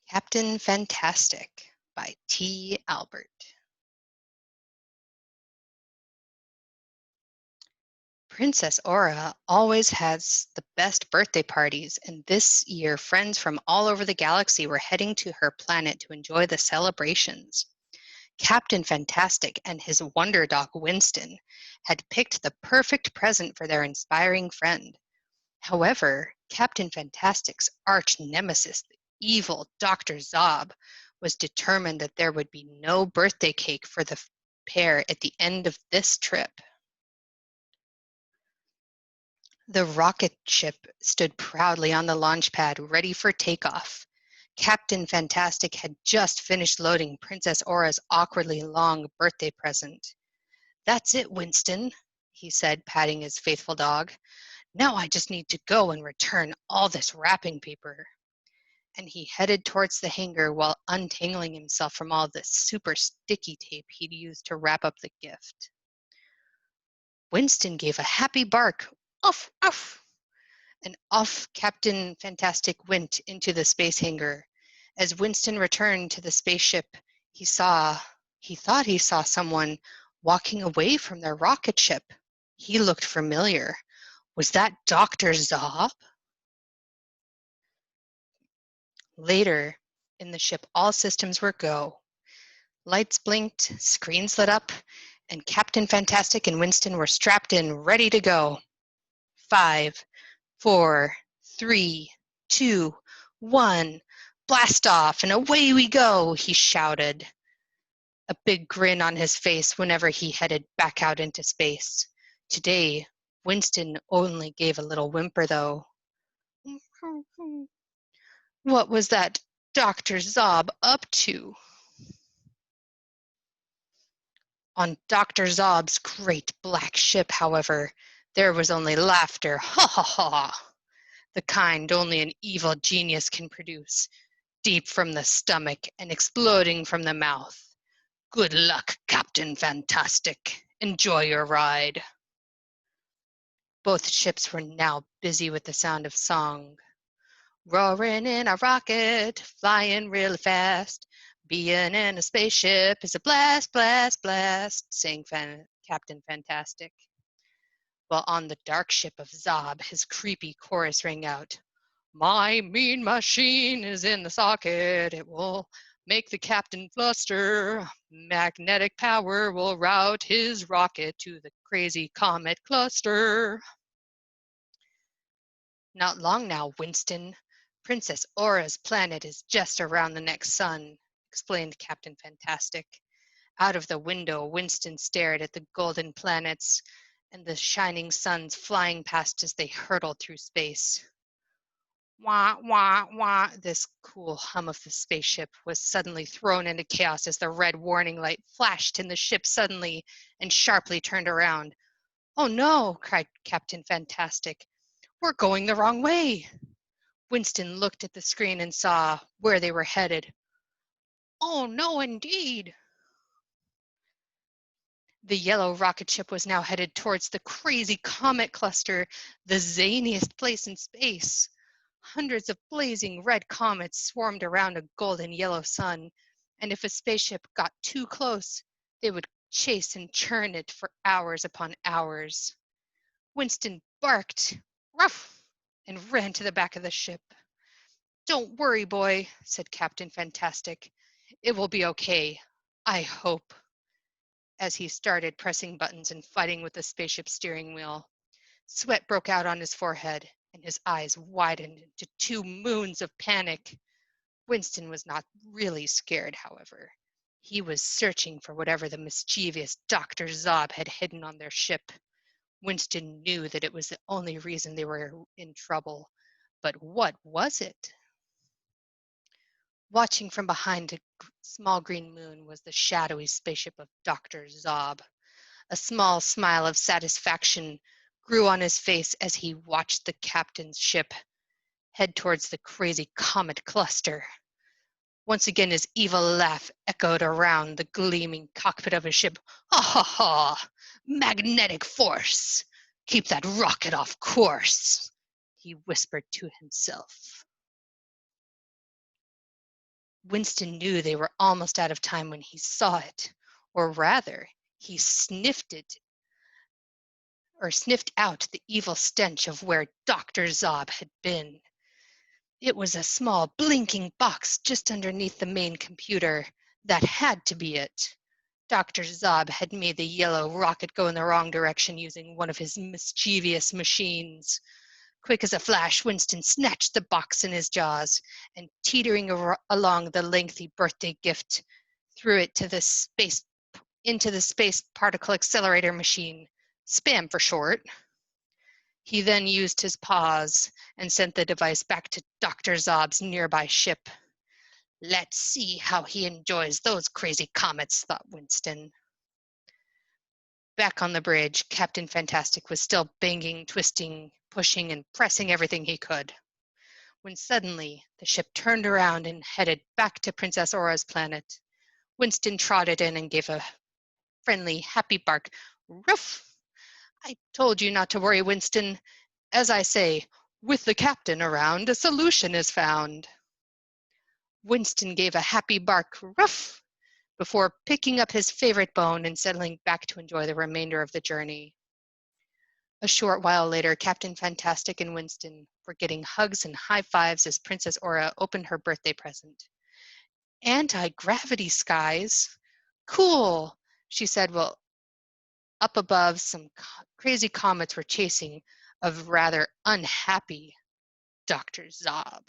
Captain Fantastic by T. Albert. Princess Aura always has the best birthday parties, and this year friends from all over the galaxy were heading to her planet to enjoy the celebrations. Captain Fantastic and his wonder dog Winston had picked the perfect present for their inspiring friend. However, Captain Fantastic's arch nemesis, the evil Dr. Zob, was determined that there would be no birthday cake for the pair at the end of this trip. The rocket ship stood proudly on the launch pad, ready for takeoff. Captain Fantastic had just finished loading Princess Aura's awkwardly long birthday present. "That's it, Winston," he said, patting his faithful dog. "Now I just need to go and return all this wrapping paper." And he headed towards the hangar while untangling himself from all the super sticky tape he'd used to wrap up the gift. Winston gave a happy bark. "Uff, uff!" And off Captain Fantastic went into the space hangar. As Winston returned to the spaceship, he thought he saw someone walking away from their rocket ship. He looked familiar. Was that Dr. Zob? Later, in the ship, all systems were go. Lights blinked, screens lit up, and Captain Fantastic and Winston were strapped in, ready to go. 5, 4, 3, 2, 1, blast off, and away we go, he shouted, a big grin on his face whenever he headed back out into space. Today, Winston only gave a little whimper, though. What was that Dr. Zob up to? On Dr. Zob's great black ship, however, there was only laughter. Ha ha ha! The kind only an evil genius can produce, deep from the stomach and exploding from the mouth. Good luck, Captain Fantastic. Enjoy your ride. Both ships were now busy with the sound of song. Roaring in a rocket, flying really fast. Being in a spaceship is a blast, blast, blast, sang Captain Fantastic. While on the dark ship of Zob, his creepy chorus rang out. My mean machine is in the socket. It will make the captain fluster. Magnetic power will route his rocket to the crazy comet cluster. Not long now, Winston. Princess Aura's planet is just around the next sun, explained Captain Fantastic. Out of the window, Winston stared at the golden planets and the shining suns flying past as they hurtled through space. Wah, wah, wah. This cool hum of the spaceship was suddenly thrown into chaos as the red warning light flashed and the ship suddenly and sharply turned around. "Oh no," cried Captain Fantastic. "We're going the wrong way." Winston looked at the screen and saw where they were headed. "Oh no, indeed." The yellow rocket ship was now headed towards the crazy comet cluster, the zaniest place in space. Hundreds of blazing red comets swarmed around a golden yellow sun, and if a spaceship got too close, they would chase and churn it for hours upon hours. Winston barked, "Ruff!" and ran to the back of the ship. "Don't worry, boy," said Captain Fantastic. "It will be okay, I hope," as he started pressing buttons and fighting with the spaceship steering wheel. Sweat broke out on his forehead, and his eyes widened into two moons of panic. Winston was not really scared, however. He was searching for whatever the mischievous Dr. Zob had hidden on their ship. Winston knew that it was the only reason they were in trouble. But what was it? Watching from behind a small green moon was the shadowy spaceship of Dr. Zob. A small smile of satisfaction grew on his face as he watched the captain's ship head towards the crazy comet cluster. Once again his evil laugh echoed around the gleaming cockpit of his ship. "Ha ha ha! Magnetic force! Keep that rocket off course," he whispered to himself. Winston knew they were almost out of time when he saw it, or rather, he sniffed out the evil stench of where Dr. Zob had been. It was a small blinking box just underneath the main computer. That had to be it. Dr. Zob had made the yellow rocket go in the wrong direction using one of his mischievous machines. Quick as a flash, Winston snatched the box in his jaws and, teetering along the lengthy birthday gift, threw it into the space particle accelerator machine, SPAM for short. He then used his paws and sent the device back to Dr. Zob's nearby ship. Let's see how he enjoys those crazy comets, thought Winston. Back on the bridge, Captain Fantastic was still banging, twisting, pushing, and pressing everything he could, when suddenly the ship turned around and headed back to Princess Aura's planet. Winston trotted in and gave a friendly, happy bark. Ruff! I told you not to worry, Winston. As I say, with the captain around, a solution is found. Winston gave a happy bark. Ruff! Before picking up his favorite bone and settling back to enjoy the remainder of the journey. A short while later, Captain Fantastic and Winston were getting hugs and high fives as Princess Aura opened her birthday present. Anti-gravity skies? Cool, she said. Well, up above, some crazy comets were chasing a rather unhappy Dr. Zob.